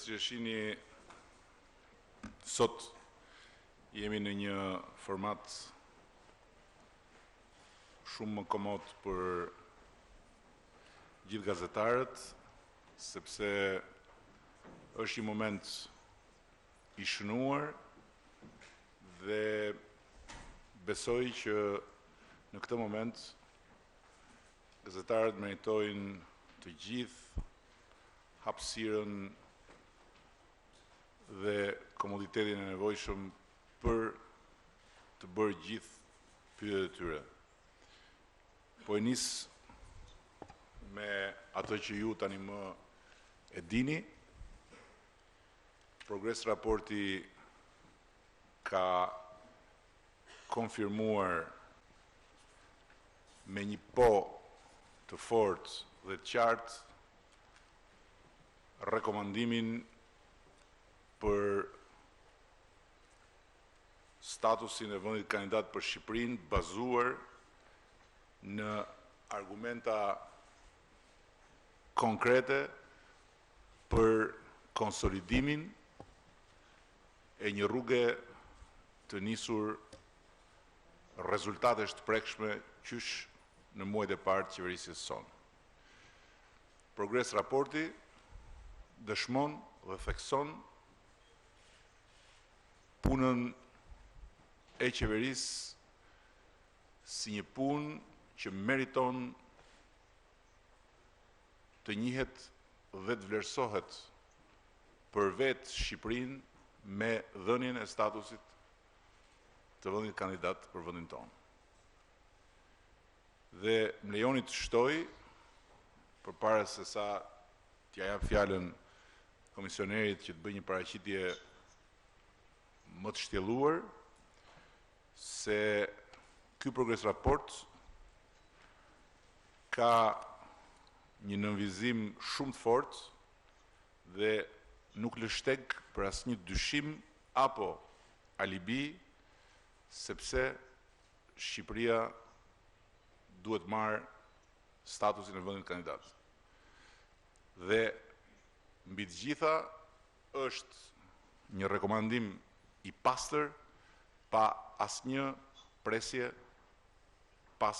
si që shihni, sot jemi në një format shumë më komod për gjithë gazetarët, sepse është një moment i shënuar dhe besoj që në këtë moment gazetarët meritojnë të gjithë hapësirën dhe komoditetin e nevojshëm për të bërë gjithë pyetjet e tyre. Po e nis me ato që ju tani më e dini. Progres raporti ka konfirmuar me një po të fortë dhe të qartë rekomandimin për statusin e vendit kandidat për Shqipërinë bazuar në argumenta konkrete për konsolidimin e një rrugë të nisur rezultatesh të prekshme qysh në muajt e parë të qeverisjes sonë. Progres raporti dëshmon dhe thekson punën e qeverisë si një punë që meriton të njihet dhe të vlerësohet për vetë Shqipërinë me dhënien e statusit të vendit kandidat për vendin tonë. Dhe më lejoni të shtoj, përpara se sa t'ja jap fjalën komisionerit që të bëjë një paraqitje më të shtjelluar, se ky progres raport ka një nënvizim shumë të fortë dhe nuk lë shteg për asnjë dyshim apo alibi, sepse Shqipëria duhet marrë statusin e vendit kandidat. Dhe mbi të gjitha është një rekomandim i pastër pa asnjë presje pas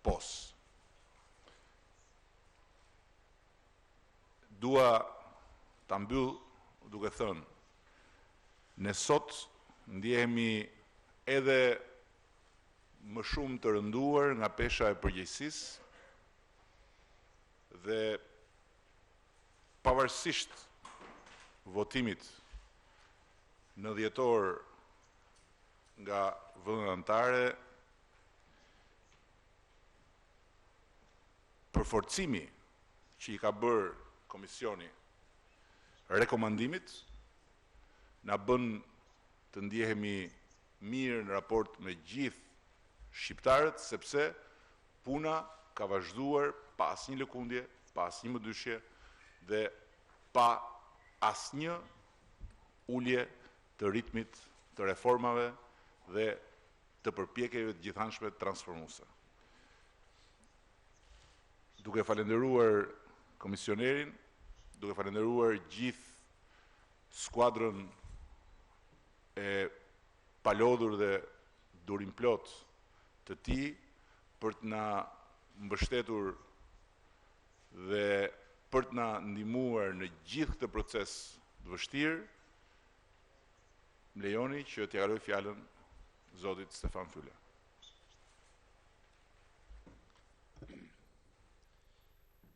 pos. Dua ta mbyll duke thënë, ne sot ndjehemi edhe më shumë të rënduar nga pesha e përgjegjësisë dhe pavarësisht votimit në dhjetor nga vendet anëtare, përforcimi që i ka bërë komisioni rekomandimit na bën të ndjehemi mirë në raport me gjithë shqiptarët, sepse puna ka vazhduar pa asnjë lëkundje, pa asnjë mëdyshje dhe pa asnjë ulje të ritmit të reformave dhe të përpjekjeve të gjithanshme transformuese. Duke falenderuar komisionerin, duke falenderuar gjithë skuadrën e palodhur dhe durim plot të tij për të na mbështetur dhe për të na ndihmuar në gjithë këtë proces të vështirë, më lejoni që t'ia kaloj fjalën zotit Stefan Fyle.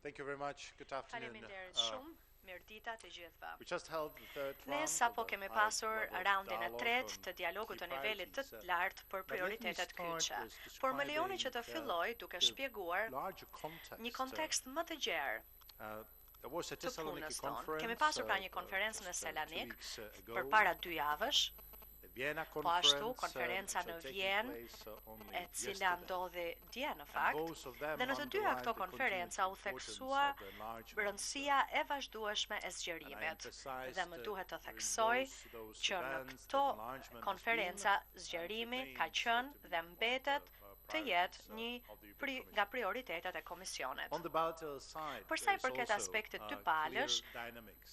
Thank you very much. Good afternoon. Faleminderit shumë. Mirëdita të gjithëve. We just held the third Ne round sapo of the kemi high pasur level raundin e dialogue tretë on të dialogut të key nivelit të priorities, lartë për but let me prioritetet start kyçe. with Por më lejoni që të describing filloj duke the shpjeguar larger context, një kontekst më të gjerë there was a të Thessaloniki punës tonë. conference, Kemi pasur pra një konferencë në just, 2 Selanik weeks ago, përpara 2 javësh, the Vienna po ashtu conference, konferenca which në had taken Vjenë, place, only e cila yesterday. ndodhi dje në And fakt, both of them dhe në të dyja underlined këto the konferenca u continued theksua importance of the enlargement, rëndësia e vazhdueshme e zgjerimit. Dhe më duhet të theksoj që në këto konferenca zgjerimi ka qenë dhe mbetet të jetë një nga prioritetet e Komisionit. Përsa i përket aspektit të palësh,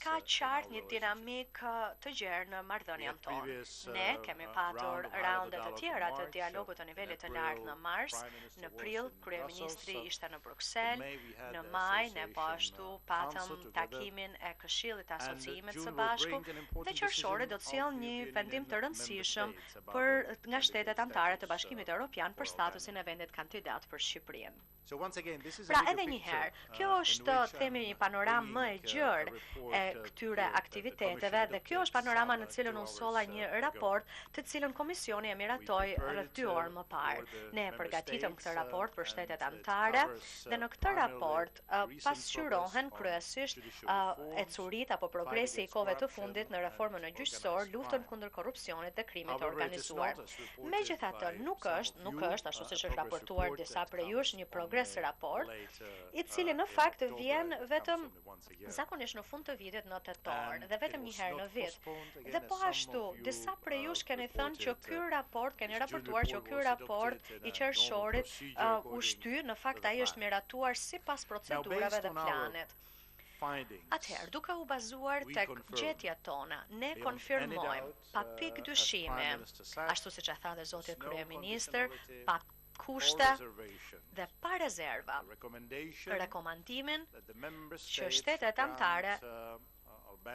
ka qartë një dinamik të gjerë në marrëdhënien tonë. Ne kemi patur raunde të tjera të dialogut të nivelit të lartë në mars, në prill kryeministri ishte në Bruksel, në maj ne po ashtu patëm takimin e Këshillit të Asociimit së Bashku dhe qershori do të sjellë një vendim të rëndësishëm nga shtetet anëtare të Bashkimit Evropian për statusin e vendit kandidat për Shqipërinë. Pra edhe një herë, kjo është themi një panoramë më e gjerë e këtyre aktiviteteve dhe kjo është panorama në cilën unë solla një raport të cilën Komisioni e miratoi rreth 2 orë më parë. Ne përgatitëm këtë raport për shtetet anëtare dhe në këtë raport pasqyrohen kryesisht ecurit apo progresi i kohëve të fundit në reformën e gjyqësor, luftën kundër korrupsionit dhe krimit të organizuar. Megjithatë, nuk është ashtu siç është raportuar disa prej jush një progres raport, i cili në fakt vjen vetëm zakonisht në fund të vitit në tetor dhe vetëm një herë në vit. Dhe po ashtu, disa prej jush keni thënë që keni raportuar që ky raport i qershorit u shty, në fakt ai është miratuar sipas procedurave dhe planit. Atëherë, duke u bazuar tek gjetjet tona, ne konfirmojmë pa pikë dyshimi, ashtu siç e tha dhe zoti kryeministër, pa kushte dhe pa rezerva, rekomandimin që shtetet anëtare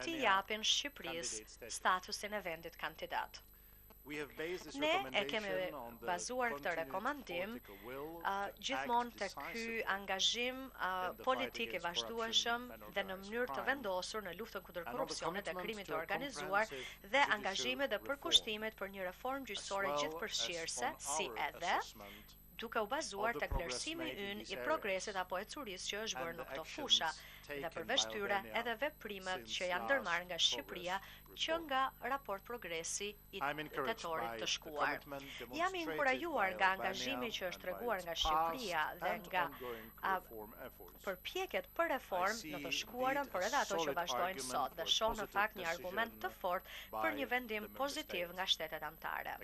t'i japin Shqipërisë statusin e vendit kandidat. Ne e kemi bazuar këtë rekomandim gjithmonë të ky angazhim politik i vazhdueshëm dhe në mënyrë të vendosur në luftën kundër korrupsionit dhe krimit të organizuar dhe angazhimet dhe përkushtimet për një reformë gjyqësore gjithëpërfshirëse, si edhe duke u bazuar tek vlerësimi ynë i progresit apo ecurisë që është bërë në këto fusha dhe përveç tyre edhe veprimet që janë ndërmarrë nga Shqipëria që nga raport progresi i tetorit të shkuar. Jam i inkurajuar nga angazhimi që është treguar nga Shqipëria dhe nga përpjekjet për reformë në të shkuarën, por edhe ato që vazhdojnë sot dhe shoh në fakt një argument të fortë për një vendim pozitiv nga shtetet anëtare.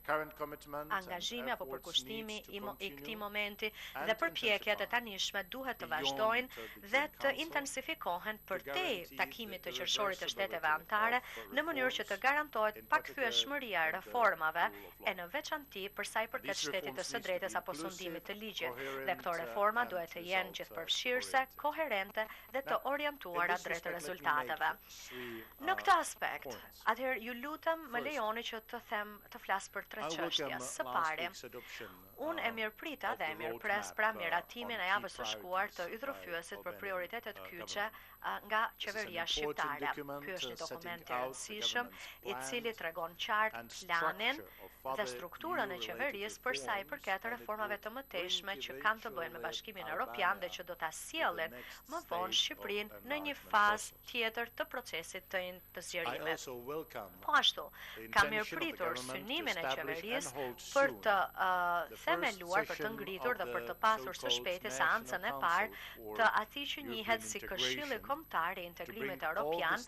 Angazhimi apo përkushtimi i këtij momenti dhe përpjekjet e tanishme duhet të vazhdojnë dhe të intensifikohen përtej takimit të qershorit të shteteve anëtare në mënyrë që të garantohet pakthyeshmëria e reformave e në veçanti për sa i përket shtetit të së drejtës apo sundimit të ligjit dhe këto reforma duhet të jenë gjithëpërfshirëse, koherente dhe të orientuara drejt rezultateve. Në këtë aspekt, atëherë ju lutem më lejoni që të flas për 3 çështje. Së pari, unë e mirëprita dhe e mirëpres pra miratimin e javës së shkuar të ydhrrëfyesit për prioritetet kyçe nga qeveria shqiptare. Ky është një dokument i rëndësishëm i cili tregon qartë planin dhe strukturën e qeverisë për sa i përket reformave të mëtejshme që kanë të bëjnë me Bashkimin Evropian dhe që do ta sjellin më vonë Shqipërinë në një fazë tjetër të procesit të zgjerimit. Po ashtu, kam mirëpritur synimin e qeverisë për të themeluar, për të ngritur dhe për të pasur së shpejti seancën e parë të atij që njihet si Këshilli Kombëtar i Integrimit Evropian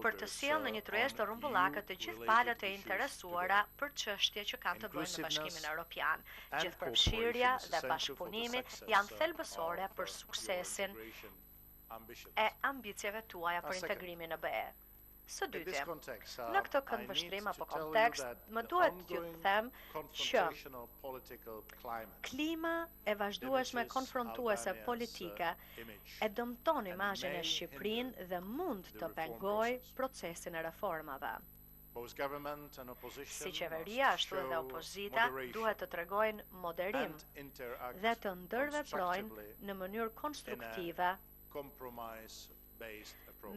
për të sjellë në një tryezë të rrumbullakët të gjithë palët e interesuara për çështje që kanë të bëjnë me Bashkimin Evropian. Gjithëpërfshirja dhe bashkëpunimi janë thelbësore për suksesin e ambicieve tuaja për integrimin në BE. Së dyti, në këtë këndvështrim apo kontekst, më duhet t'ju them që klima e vazhdueshme konfrontuese politike e dëmton imazhin e Shqipërinë dhe mund të pengojë procesin e reformave. Si qeveria, ashtu edhe opozita duhet të tregojnë moderim dhe të ndërveprojnë në mënyrë konstruktive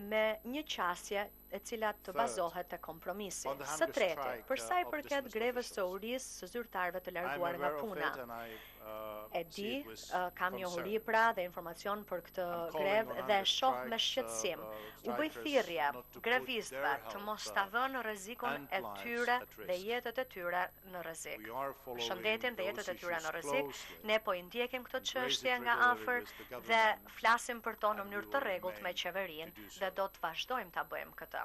me një qasje e cila të bazohet te kompromisi. Së treti, për sa i përket grevës së urisë së zyrtarëve të larguar nga puna. E di, kam njohuri pra dhe informacion për këtë grevë dhe shoh me shqetësim. U bëj thirrje grevistëve të mos ta vënë rrezikun e tyre dhe jetët e tyre në rrezik. Shëndetin dhe jetët e tyre në rrezik. Ne po i ndjekim këtë çështje nga afër dhe flasim për to në mënyrë të rregullt me qeverinë dhe do të vazhdojmë ta bëjmë këtë.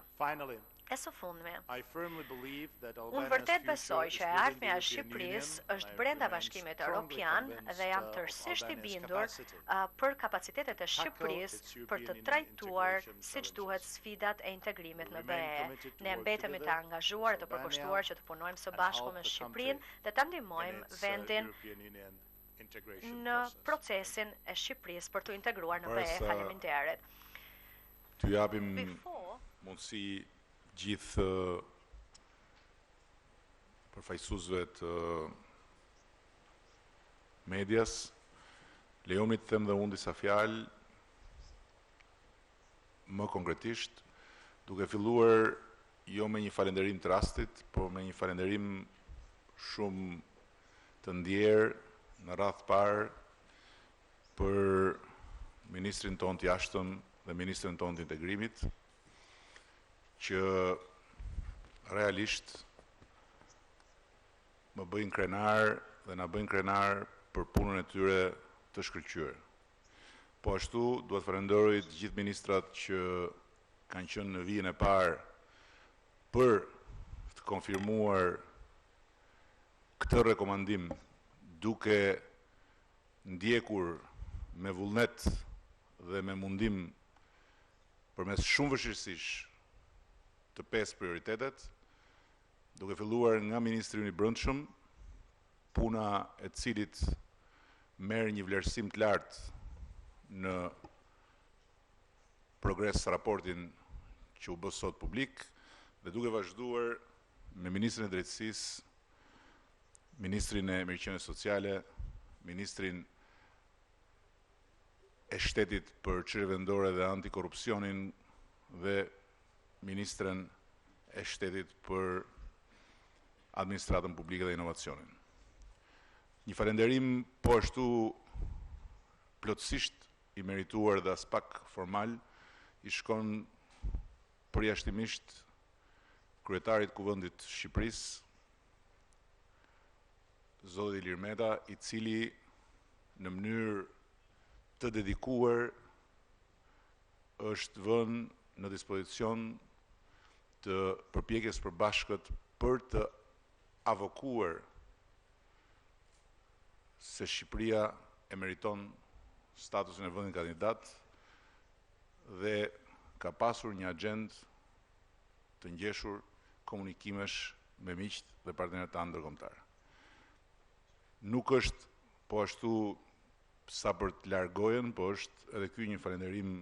E së fundmi, unë vërtet besoj që e ardhmja e Shqipërisë është brenda Bashkimit Evropian dhe jam tërësisht i bindur për kapacitetet e Shqipërisë për të trajtuar siç duhet sfidat e integrimit në BE. Ne mbetemi të angazhuar e të përkushtuar që të punojmë së bashku me Shqipërinë dhe ta ndihmojmë vendin në procesin e Shqipërisë për të integruar në BE. Faleminderit. T'ju japim mundësi gjithë përfaqësuesve të medias, lejoni të them dhe unë disa fjalë më konkretisht, duke filluar jo me një falënderim të rastit, por me një falënderim shumë të ndjerë në radhë parë për ministrin tonë të jashtëm dhe ministrin tonë të integrimit, që realisht më bëjnë krenar dhe na bëjnë krenar për punën e tyre të shkëlqyer. Po ashtu duhet falenderoj të gjithë ministrat që kanë qenë në vijën e parë për të konfirmuar këtë rekomandim, duke ndjekur me vullnet dhe me mundim përmes shumë vështirësish të 5 prioritetet, duke filluar nga Ministri i Brendshëm, puna e cilit merr një vlerësim të lartë në progres raportin që u bë sot publik, dhe duke vazhduar me Ministrin e Drejtësisë, Ministrin e Mirëqenies Sociale, Ministrin e Shtetit për çështje vendore dhe antikorrupsionin dhe Ministren e Shtetit për Administratën Publike dhe Inovacionin. Një falënderim po ashtu plotësisht i merituar dhe as pak formal i shkon përjashtimisht kryetarit Kuvendit të Shqipërisë, Zoti Ilir Meta, i cili në mënyrë të dedikuar është vënë në dispozicion të përpjekjes përbashkët për të avokuar se Shqipëria e meriton statusin e vendit kandidat dhe ka pasur një agjendë të ngjeshur komunikimesh me miqt dhe partnerët tanë ndërkombëtar. Nuk është po ashtu sa për të largohen, po është edhe ky një falënderim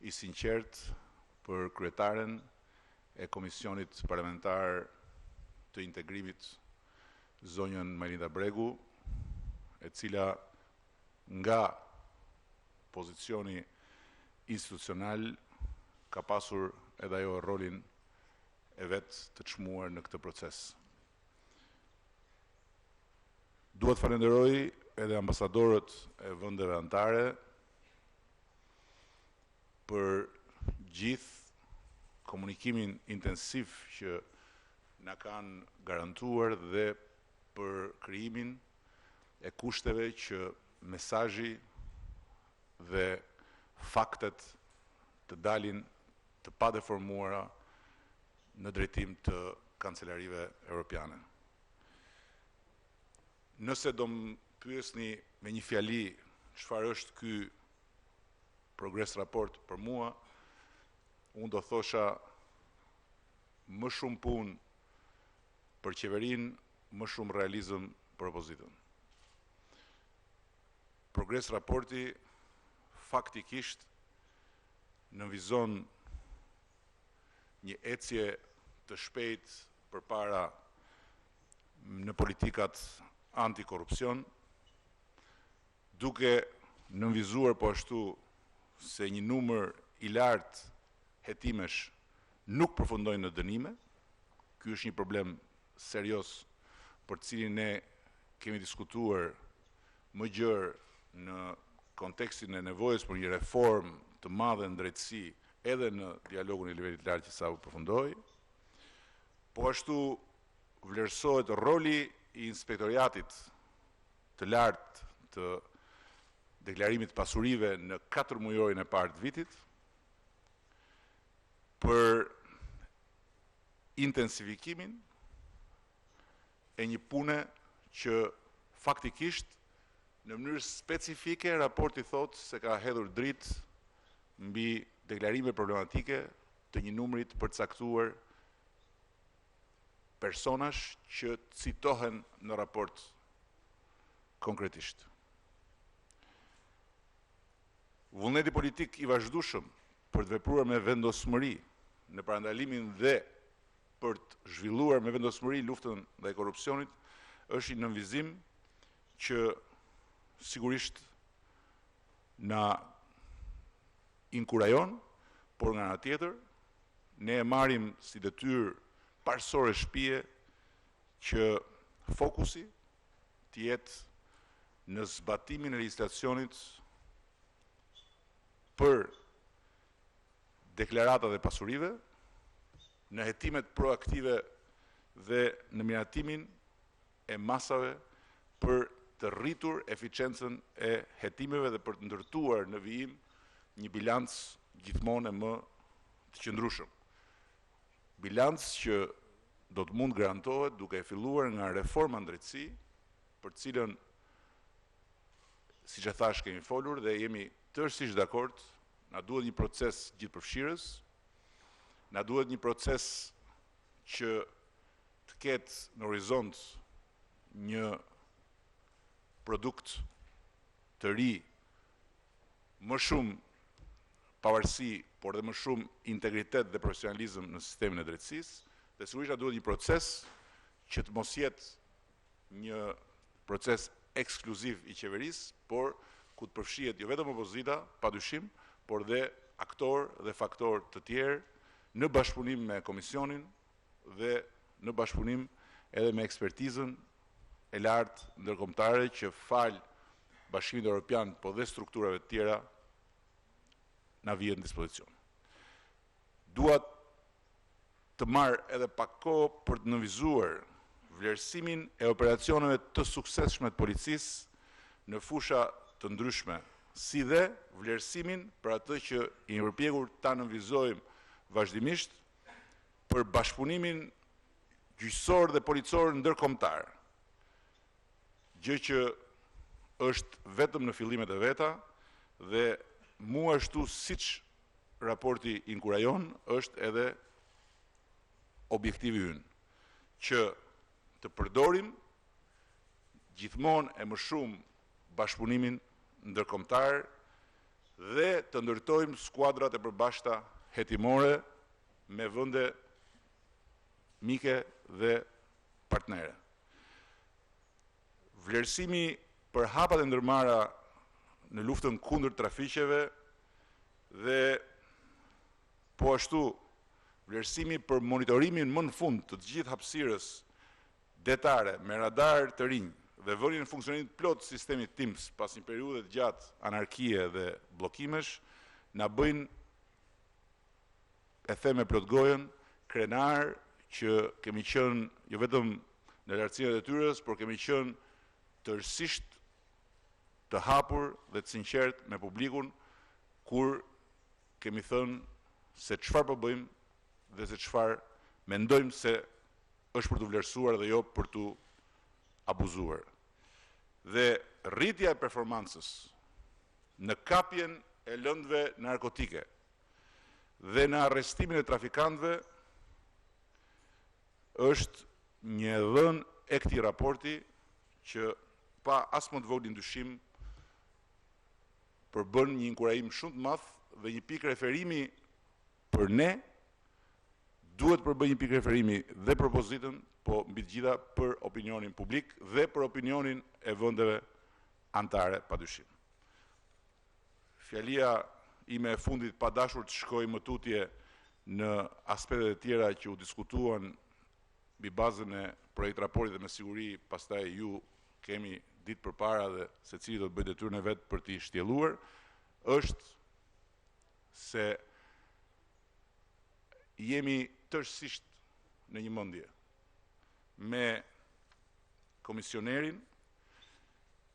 i sinqert për kryetaren e Komisionit Parlamentar të Integrimit, zonjën Majlinda Bregu, e cila nga pozicioni institucional ka pasur edhe ajo rolin e vet të çmuar në këtë proces. Duhet falenderoj edhe ambasadorët e vendeve anëtare për gjithë komunikimin intensiv që na kanë garantuar dhe për krijimin e kushteve që mesazhi dhe faktet të dalin të padeformuara në drejtim të kancelarive europiane. Nëse do më pyesni me një fjali çfarë është ky progres raport për mua, unë do thosha më shumë punë për qeverinë, më shumë realizëm për opozitën. Progres raporti faktikisht nënvizon një ecje të shpejt përpara në politikat antikorrupsion, duke nënvizuar po ashtu se një numër i lartë hetimesh nuk përfundojnë në dënime. Ky është një problem serios për të cilin ne kemi diskutuar më gjerë në kontekstin e nevojës për një reformë të madhe në drejtësi edhe në dialogun e nivelit lartë që sa u përfundoi. Po ashtu vlerësohet roli i inspektoriatit të lartë të deklarimit pasurive në 4 mujorin e parë të vitit. për intensifikimin e një pune që faktikisht në mënyrë specifike raporti thotë se ka hedhur dritë mbi deklarime problematike të një numrit përcaktuar personash që citohen në raport konkretisht. Vullneti politik i vazhdueshëm për të vepruar me vendosmëri në parandalimin dhe për të zhvilluar me vendosmëri luftën ndaj korrupsionit është i nënvizim që sigurisht na inkurajon, por nga ana tjetër ne e marrim si detyrë parësore shtëpie që fokusi të jetë në zbatimin e legjislacionit për deklaratat e pasurive, në hetimet proaktive dhe në miratimin e masave për të rritur eficiencën e hetimeve dhe për të ndërtuar në vijim një bilanc gjithmonë më të qëndrueshëm. Bilanc që do të mund garantohet duke e filluar nga reforma në drejtësi, për cilën, siç e thash, kemi folur dhe jemi tërësisht dakord, na duhet një proces gjithëpërfshirës, na duhet një proces që të ketë në horizont një produkt të ri, më shumë pavarësi, por dhe më shumë integritet dhe profesionalizëm në sistemin e drejtësisë, dhe sigurisht duhet një proces që të mos jetë një proces ekskluziv i qeverisë, por ku të përfshihet jo vetëm opozita, padyshim, por dhe aktor dhe faktor të tjerë në bashkëpunim me komisionin dhe në bashkëpunim edhe me ekspertizën e lartë ndërkombëtare që fal Bashkimit Evropian, po dhe strukturave të tjera na vjen në dispozicion. Dua të marr edhe pak kohë për të nënvizuar vlerësimin e operacioneve të suksesshme të policisë në fusha të ndryshme, si dhe vlerësimin për atë që i përpjekur ta nënvizojmë vazhdimisht për bashkëpunimin gjyqësor dhe policor ndërkombëtar. Gjë që është vetëm në fillimet e veta dhe mua ashtu siç raporti inkurajon, është edhe objektivi ynë, që të përdorim gjithmonë e më shumë bashkëpunimin ndërkombëtar dhe të ndërtojmë skuadrat e përbashkëta hetimore me vende mike dhe partnere. Vlerësimi për hapat e ndërmarra në luftën kundër trafiqeve dhe po ashtu vlerësimi për monitorimin më në fund të gjithë hapësirës detare me radar të rinj dhe vënien në funksionim plot sistemit TIMS pas një periudhe të gjatë anarkie dhe bllokimesh, na bëjnë, e them me plot gojen, krenar që kemi qenë jo vetëm në lartësinë e detyrës, por kemi qenë tërësisht të hapur dhe të sinqert me publikun kur kemi thënë se çfarë po bëjmë dhe se çfarë mendojmë se është për të vlerësuar dhe jo për të abuzuar. Dhe rritja e performancës në kapjen e lëndëve narkotike dhe në arrestimin e trafikantëve është një dhënë e këtij raporti që pa as më të voglin dyshim përbën një inkurajim shumë të madh dhe një pikë referimi për ne, duhet përbën një pikë referimi dhe për opozitën, po mbi të gjitha për opinionin publik dhe për opinionin e vendeve anëtare padyshim. Fjalia ime e fundit pa dashur të shkoj më tutje në aspektet e tjera që u diskutuan mbi bazën e projekt raportit dhe me siguri pastaj ju kemi ditë përpara dhe secili do të bëjë detyrën e vet për t'i shtjelluar, është se jemi tërësisht në një mendje me komisionerin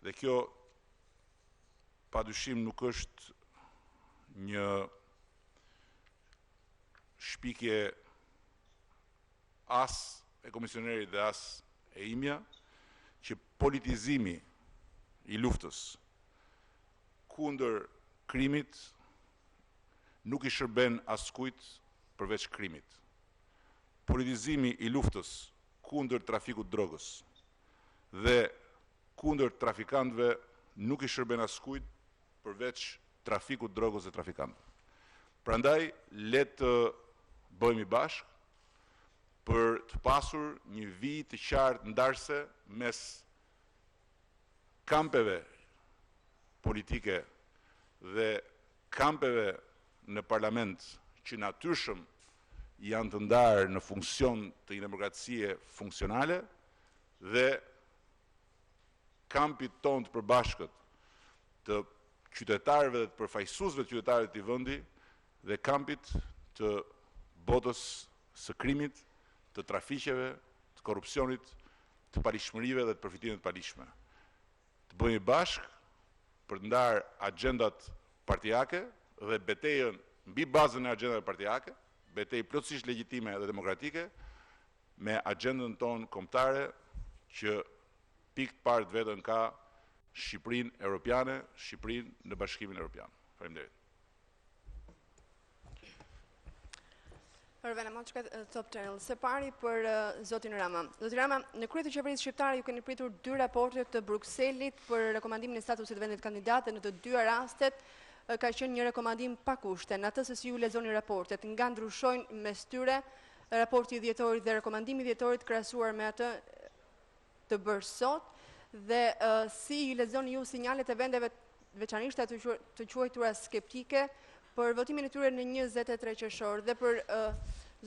dhe kjo padyshim nuk është një shpikje as e komisionerit dhe as e imja, që politizimi i luftës kundër krimit nuk i shërben askujt përveç krimit. Politizimi i luftës kundër trafikut drogës dhe kundër trafikantëve nuk i shërben askujt përveç trafikut drogës dhe trafikantëve. Prandaj, le të bëhemi bashkë për të pasur një vijë të qartë ndarëse mes kampeve politike dhe kampeve në parlament që natyrshëm janë të ndarë në funksion të një demokracie funksionale dhe kampit tonë të përbashkët të qytetarëve dhe të përfaqësuesve të qytetarëve të vendi dhe kampit të botës së krimit, të trafiqeve, të korrupsionit, të palishmërive dhe të përfitimit të palishme. Të bëhemi bashkë për të ndarë agjendat partijake dhe betejën mbi bazën e agjendave partijake, betejë plotësisht legjitime dhe demokratike, me agjendën tonë kombëtare që pikë të parë të vetën ka Shqipërinë Europiane, Shqipërinë në Bashkimin Evropian. Faleminderit. Përvena Moçka, Top Channel. Së pari për zotin Rama. Zoti Rama, në krye të qeverisë shqiptare ju keni pritur 2 raporte të Brukselit për rekomandimin e statusit të vendit kandidat dhe në të dyja rastet ka qenë një rekomandim pa kushte. Në atë se si ju lexoni raportet, nga ndryshojnë mes tyre raporti i dhjetorit dhe rekomandimi i dhjetorit krahasuar me atë të bërë sot dhe si ju lexoni ju sinjalet e vendeve veçanërisht ato të quajtura skeptike për votimin e tyre në 23 qershor dhe për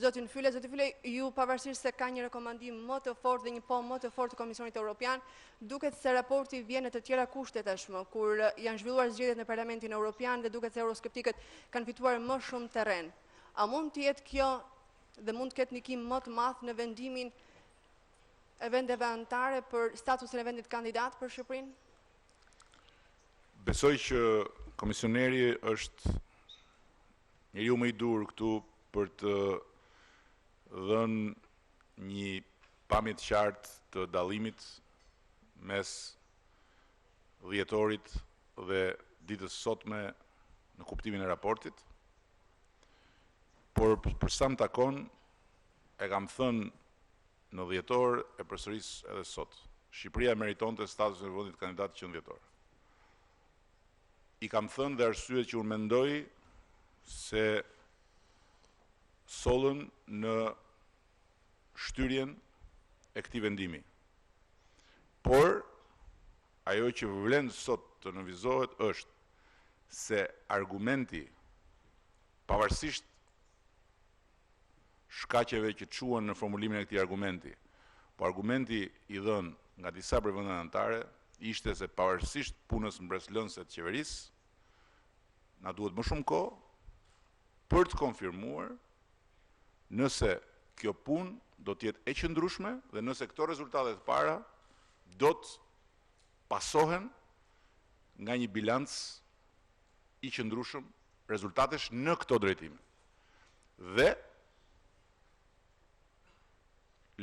zotin Fyle. Zoti Fyle, ju pavarësisht se ka një rekomandim më të fortë dhe një po më të fortë të Komisionit Evropian, duket se raporti vjen në të tjera kushte tashmë, kur janë zhvilluar zgjedhjet në Parlamentin Evropian dhe duket se euroskeptikët kanë fituar më shumë terren. A mund të jetë kjo dhe mund të ketë ndikim më të madh në vendimin e vendeve anëtare për statusin e vendit kandidat për Shqipërinë? Besoj që komisioneri është njeriu më i dur këtu për të dhënë një pamje të qartë të dallimit mes dhjetorit dhe ditës sotme në kuptimin e raportit. Por për sa më takon, e kam thënë në dhjetor e përsëris edhe sot. Shqipëria meritonte statusin e vendit kandidat që në dhjetor. I kam thënë dhe arsyet që unë mendoj se sollën në shtyrjen e këtij vendimi. Por ajo që vlen sot të nënvizohet është se argumenti, pavarësisht shkaqeve që quhen në formulimin e këtij argumenti, po argumenti i dhënë nga disa prej vendeve anëtare ishte se pavarësisht punës mbretëlënëse të qeverisë, na duhet më shumë kohë për të konfirmuar nëse kjo punë do të jetë e qëndrueshme dhe nëse këto rezultate të para do të pasohen nga një bilanc i qëndrueshëm rezultatesh në këto drejtime. Dhe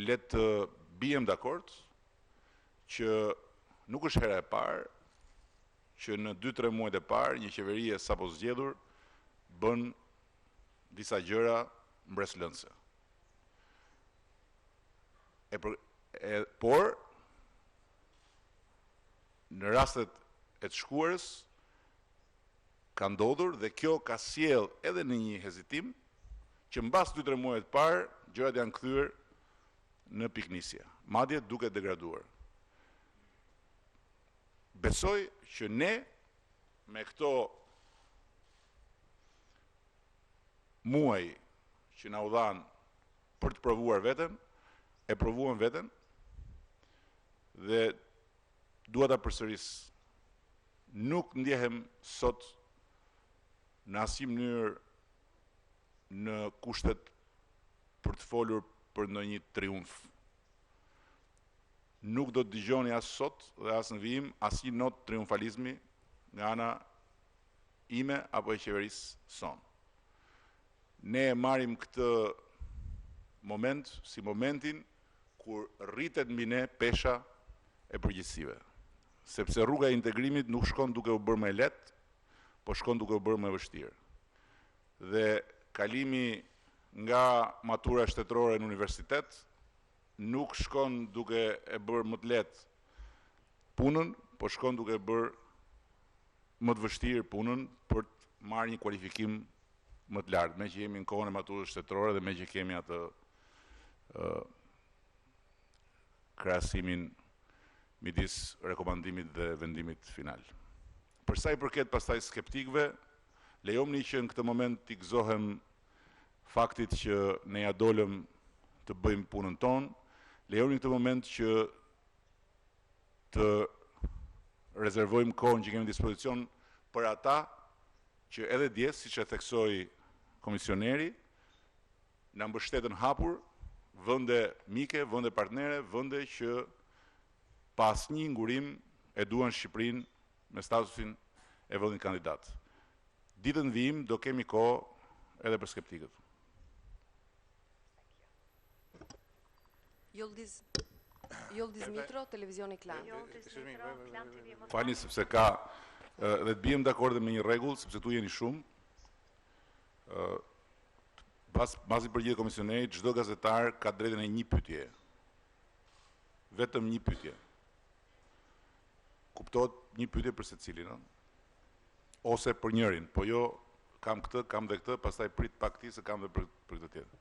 le të bijem dakord që nuk është hera e parë që në 2-3 muajt e parë një qeveri e sapo zgjedhur bën disa gjëra mbretëlënëse. Por në rastet e të shkuarës ka ndodhur dhe kjo ka sjell edhe në një hezitim që mbas 2-3 muajve të parë gjërat janë kthyer në piknisje, madje duke degraduar. Besoj që ne me këto muaj që na u dhan për të provuar veten, e provuam veten dhe dua ta përsëris, nuk ndjehem sot në asnjë mënyrë në kushtet për të folur për ndonjë triumf. Nuk do të dëgjoni as sot dhe as në vijim asnjë not triumfalizmi nga ana ime apo e qeverisë sonë. ne e marrim këtë moment si momentin kur rritet mbi ne pesha e përgjegjësive. Sepse rruga e integrimit nuk shkon duke u bërë më e lehtë, po shkon duke u bërë më e vështirë. Dhe kalimi nga matura shtetërore në universitet nuk shkon duke e bërë më të lehtë punën, po shkon duke e bërë më të vështirë punën për të marrë një kualifikim më të lartë, me që jemi në kohën e maturës shtetërore dhe me që kemi atë krahasimin midis rekomandimit dhe vendimit final. Për sa i përket pastaj skeptikëve, lejomni që në këtë moment t'i gëzohem faktit që ne ja dolëm të bëjmë punën tonë, lejomni në këtë moment që të rezervojmë kohën që kemi në dispozicion për ata që edhe dje, siç e theksoi komisioneri, na mbështetën hapur, vende mike, vende partnere, vende që pas një ngurim e duan Shqipërinë me statusin e vendit kandidat. Ditën vijim do kemi kohë edhe për skeptikët. Yıldız Mitro, televizioni Klan. Falni sepse ka dhe të bijem dakord me një rregull, sepse tu jeni shumë. Pas i përgjigjet komisionerit, çdo gazetar ka drejtën e një pyetje. Vetëm një pyetje. Kuptohet një pyetje për secilin, ose për njërin, po jo kam këtë, kam dhe këtë, pastaj prit pak ti se kam dhe për këtë tjetër.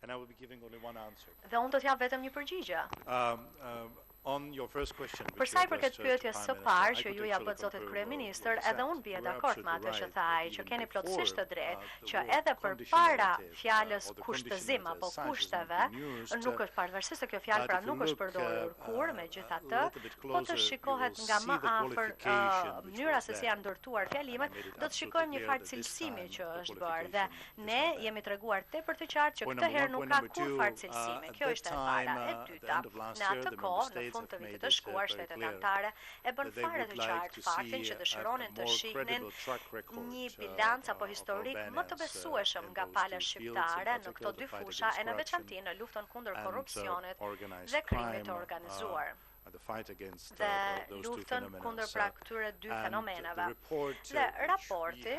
And I will be giving only one answer. Dhe unë do t'jap vetëm një përgjigje. On your first question, për sa i përket pyetjes së parë që ju ja bët zotit kryeministër, edhe unë bie dakord me atë që tha ai, që keni plotësisht të drejtë që edhe përpara fjalës kushtëzim apo kushteve, nuk është pavarësisht se kjo fjalë pra nuk është përdorur kur, megjithatë, po të shikohet nga më afër mënyra se si janë ndërtuar fjalimet, do të shikojmë një farë cilësimi që është bërë dhe ne jemi treguar tepër të qartë që këtë herë nuk ka kur farë cilësimi. Kjo ishte e para. E dyta, në atë kohë, në fund të vitit të shkuar, shtetet anëtare e bën fare të qartë faktin që dëshironin të shihnin një bilanc apo historik më të besueshëm nga pala shqiptare në këto dy fusha e në veçanti në luftën kundër korrupsionit dhe krimit të organizuar dhe luftën kundër pra këtyre dy fenomenave. Dhe raporti,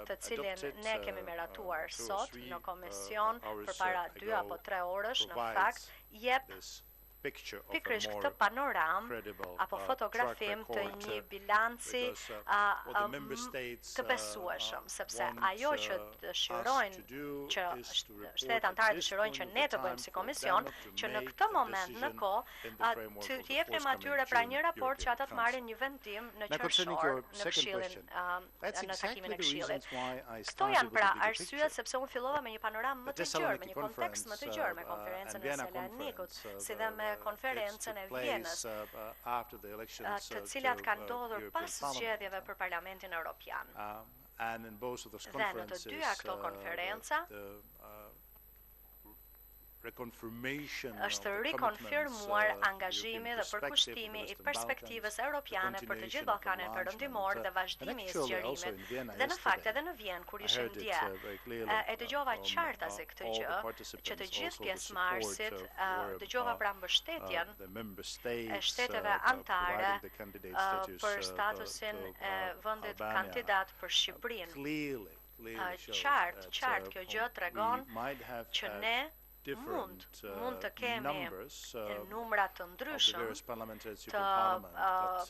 të cilin ne kemi miratuar sot në komision përpara 2 apo 3 orësh, në fakt jep pikërisht këtë panoram apo fotografim të një bilanci të besueshëm, sepse ajo që dëshirojnë, që shtetet anëtare dëshirojnë që ne të bëjmë si komision, që në këtë moment në kohë të jepnim atyre pra një raport që ata të marrin një vendim në qershor, në këshillin, në takimin e këshillit. Këto janë pra arsyet sepse unë fillova me një panoramë më të gjerë, me një kontekst më të gjerë, me konferencën e Selanikut, si dhe me konferencën e Vjenës, të cilat kanë ndodhur pas zgjedhjeve për Parlamentin Evropian. Dhe në të dyja këto konferenca është rikonfirmuar angazhimi dhe përkushtimi i perspektivës europiane për të gjithë Ballkanin Perëndimor dhe vazhdimi i zgjerimit. Dhe në fakt edhe në Vjenë kur ishim dje, e dëgjova qartazi këtë gjë, që të gjithë pjesëmarrësit dëgjova pra mbështetjen e shteteve anëtare për statusin e vendit kandidat për Shqipërinë. Qartë kjo gjë tregon që ne mund të kemi numra të ndryshëm të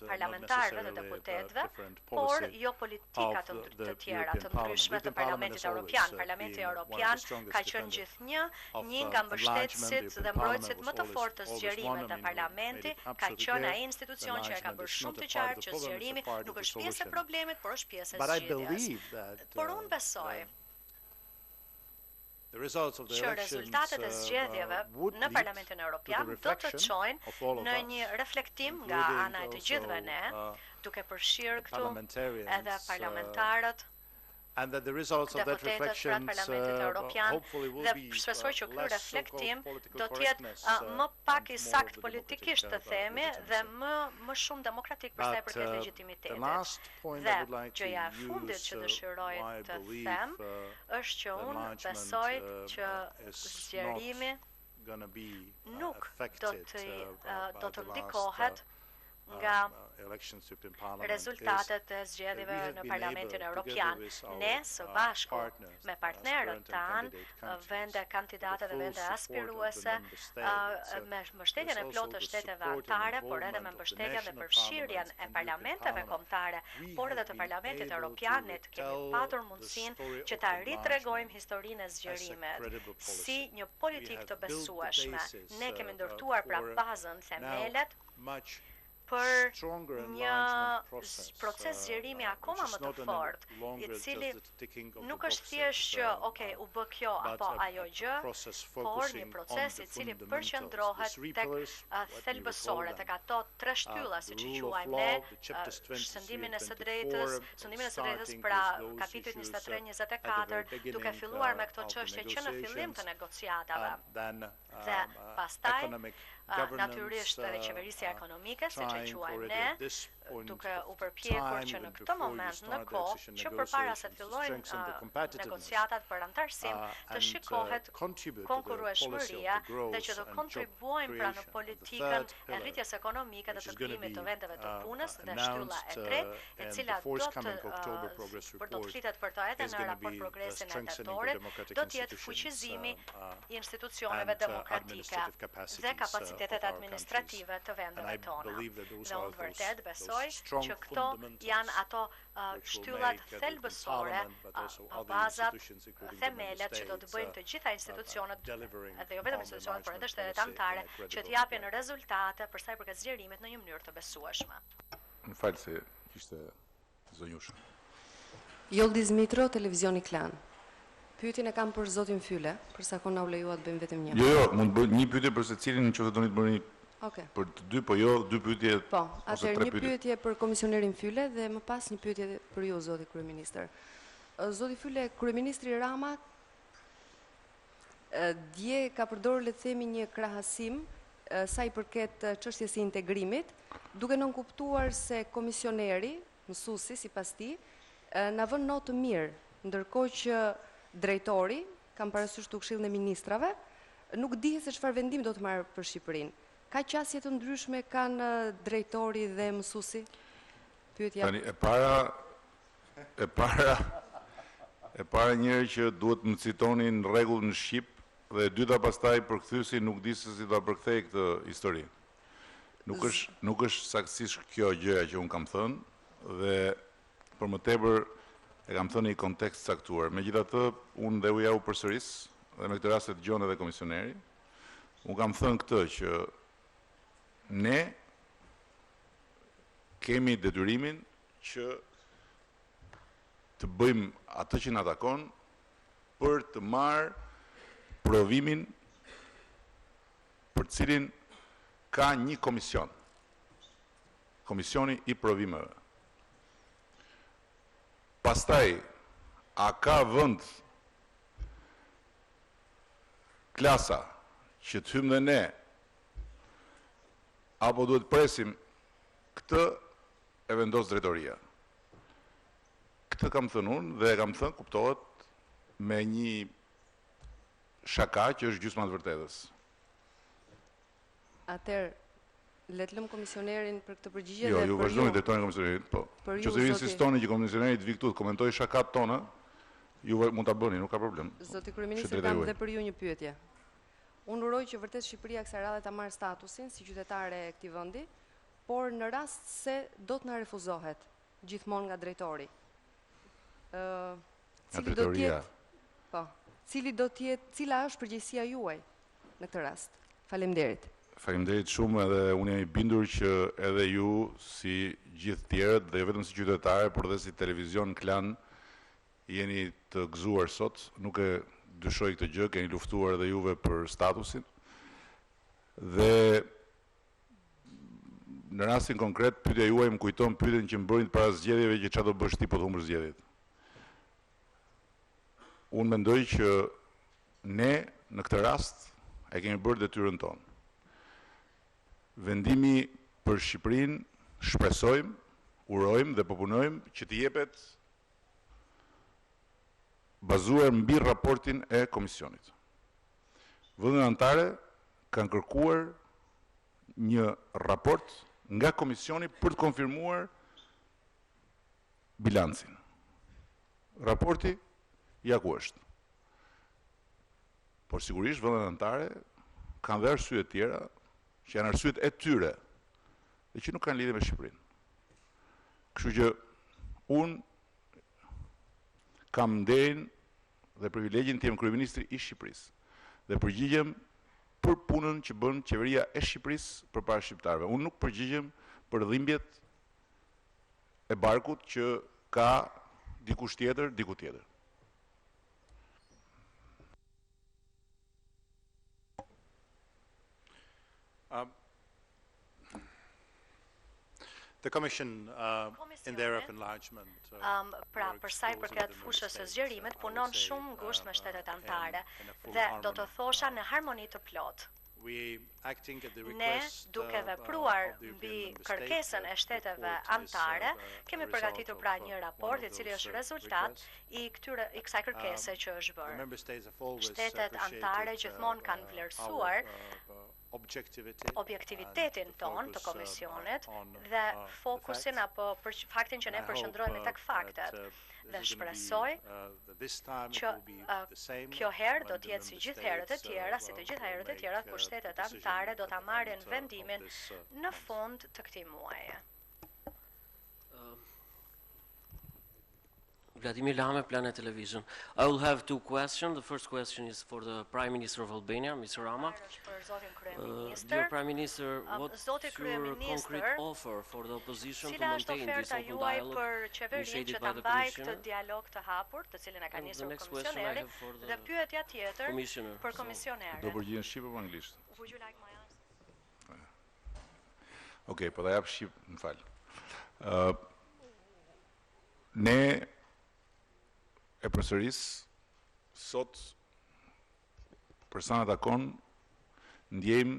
parlamentarëve dhe deputetëve, por jo politika të tjera të ndryshme të Parlamentit Evropian. Parlamenti Evropian ka qenë gjithnjë një nga mbështetësit dhe mbrojtësit më të fortë të zgjerimit të Parlamenti, ka qenë ai institucion që e ka bërë shumë të qartë që zgjerimi nuk është pjesë e problemit, por është pjesë e zgjedhjes. Por unë besoj që rezultatet e zgjedhjeve në Parlamentin Evropian do të çojnë në një reflektim nga ana e të gjithëve ne, duke përfshirë këtu edhe parlamentarët deputetët pranë Parlamentit Evropian dhe shpresoj që ky reflektim do të jetë më pak i sakt politikisht të themi dhe më shumë demokratik për sa i përket legitimitetit. Dhe gjëja e fundit që dëshiroj të them është që unë besoj që zgjerimi nuk do të ndikohet nga rezultatet e zgjedhjeve në Parlamentin Evropian. Ne së bashku me partnerët tanë, vende kandidate dhe vende aspiruese, me mbështetjen e plotë të shteteve anëtare, por edhe me mbështetjen dhe përfshirjen e parlamenteve kombëtare, por edhe të Parlamentit Evropian, ne kemi patur mundësinë që ta ritregojmë historinë e zgjerimit si një politikë të besueshme. Ne kemi ndërtuar pra bazën, themelet për një proces zgjerimi akoma më të fortë, i cili nuk është thjesht që, u bë kjo apo ajo gjë, por një proces i cili përqendrohet tek thelbësore, tek ato tre shtylla, siç i quajmë ne, shëndimin e së drejtës, pra kapitujt 23-24, duke filluar me këto çështje që në fillim të negociatave. Dhe pastaj natyrisht edhe qeverisja ekonomike, siç e quajmë ne, duke u përpjekur që në këtë moment në kohë që përpara se të fillojnë negociatat për antarësim, të shikohet konkurrueshmëria dhe që të kontribuojmë pra në politikën e rritjes ekonomike dhe të krijimit të vendeve të punës dhe shtylla e tretë, e cila do të flitet për të edhe në raport progresin e tetorit, do të jetë fuqizimi i institucioneve demokratike dhe kapacitetet administrative të vendeve tona. Dhe unë vërtet besoj që këto janë ato shtyllat thelbësore, bazat, themelet që do të bëjnë të gjitha institucionet, dhe jo vetëm institucionet, por edhe shtetet anëtare, që të japin rezultate për sa i përket zgjerimit në një mënyrë të besueshme. Më falë se ishte zonjushë. Joldiz Mitro, Televizioni Klan. Pyetjen e kam për zotin Fyle, përsa ko na u lejuat bëjmë vetëm një. Jo, mund të bëj një pyetje për secilin nëse doni të bëni për të dy, po jo dy pyetje ose tre pyetje. Po, atëherë një pyetje për komisionerin Fyle dhe më pas një pyetje për ju, zoti kryeministër. Zoti Fyle, kryeministri Rama dje ka përdorur, le të themi, një krahasim sa i përket çështjes së integrimit, duke nënkuptuar se komisioneri, mësuesi sipas tij, na vën notë të mirë, ndërkohë që drejtori, kam parasysh të Këshillin e Ministrave, nuk dihet se çfarë vendim do të marrë për Shqipërinë. Ka qasje të ndryshme kanë drejtori dhe mësuesi? Pyetja. Tani e para njëri që duhet më citoni në rregull në shqip dhe e dyta pastaj përkthyesi nuk di se si do ta përkthej këtë histori. Nuk është saktësisht kjo gjëja që un kam thënë dhe për më tepër e kam thënë në kontekst caktuar. Megjithatë, unë dhe uja u përsëris dhe me këtë rast e dëgjon edhe komisioneri. Unë kam thënë këtë që ne kemi detyrimin që të bëjmë atë që na takon për të marrë provimin për cilin ka një komision. Komisioni i provimeve. Pastaj, a ka vend klasa që të hymë dhe ne, apo duhet presim këtë e vendos drejtoria. Këtë kam thënë unë dhe kam thënë kuptohet me një shaka që është gjysma të vërtetës. Atëherë, le të lëm komisionerin për këtë përgjigje. Jo, ju vazhdoni të drejtorin komisionerit, po. Nëse ju insistoni që komisioneri të vi këtu të komentoj shakat tona, ju mund ta bëni, nuk ka problem. Zoti kryeministër, kam dhe për ju një pyetje. Unë uroj që vërtet Shqipëria kësaj radhe ta marrë statusin si qytetare e këtij vendi, por në rast se do të na refuzohet gjithmonë nga drejtori. Cila është përgjegjësia juaj në këtë rast? Faleminderit. Faleminderit shumë, edhe unë jam i bindur që edhe ju si gjithë tjerët dhe jo vetëm si qytetarë, por edhe si televizion Klan jeni të gëzuar sot, nuk e dyshoj këtë gjë, keni luftuar edhe juve për statusin. Dhe në rastin konkret, pyetja juaj më kujton pyetjen që më bërin para zgjedhjeve që çfarë do bësh ti po të humbësh zgjedhjet. unë mendoj që ne në këtë rast e kemi bërë detyrën tonë. Vendimi për Shqipërinë shpresojmë, urojmë dhe po punojmë që të jepet bazuar mbi raportin e komisionit. Vendet anëtare kanë kërkuar një raport nga komisioni për të konfirmuar bilancin. Raporti ja ku është. Por sigurisht vendet anëtare kanë dhe arsye të tjera që janë arsyet e tyre dhe që nuk kanë lidhje me Shqipërinë. Kështu që unë kam nderin dhe privilegjin të jem kryeministri i Shqipërisë dhe përgjigjem për punën që bën qeveria e Shqipërisë përpara shqiptarëve. Unë nuk përgjigjem për dhimbjet e barkut që ka dikush tjetër, diku tjetër. The Commission, in their of enlargement, pra për sa i përket fushës së zgjerimit, punon shumë ngushtë me shtetet anëtare dhe do të thosha në harmoni të plotë. Ne, duke vepruar mbi kërkesën e shteteve anëtare, kemi përgatitur pra një raport i cili është rezultat i kësaj kërkese që është bërë. Shtetet anëtare gjithmonë kanë vlerësuar objektivitetin ton të komisionit dhe fokusin apo faktin që ne përqendrohemi tek faktet. Dhe shpresoj që kjo herë do të jetë si gjithë herët e tjera, si të gjitha herët e tjera, kur shtetet anëtare do ta marrin vendimin në fund të këtij muaji. Vladimir Lame, Planet Television. I will have two questions. The first question is for the Prime Minister of Albania, Mr. Rama. Dear Prime Minister, what's your concrete offer for the opposition to maintain this open dialogue initiated by the Commissioner? And the next question I have for the Commissioner. Do përgjigjen shqip apo anglisht? Would you like my answer? Okej, po ta jap shqip, më fal. Ne e përsëris sot për sa na takon ndjejmë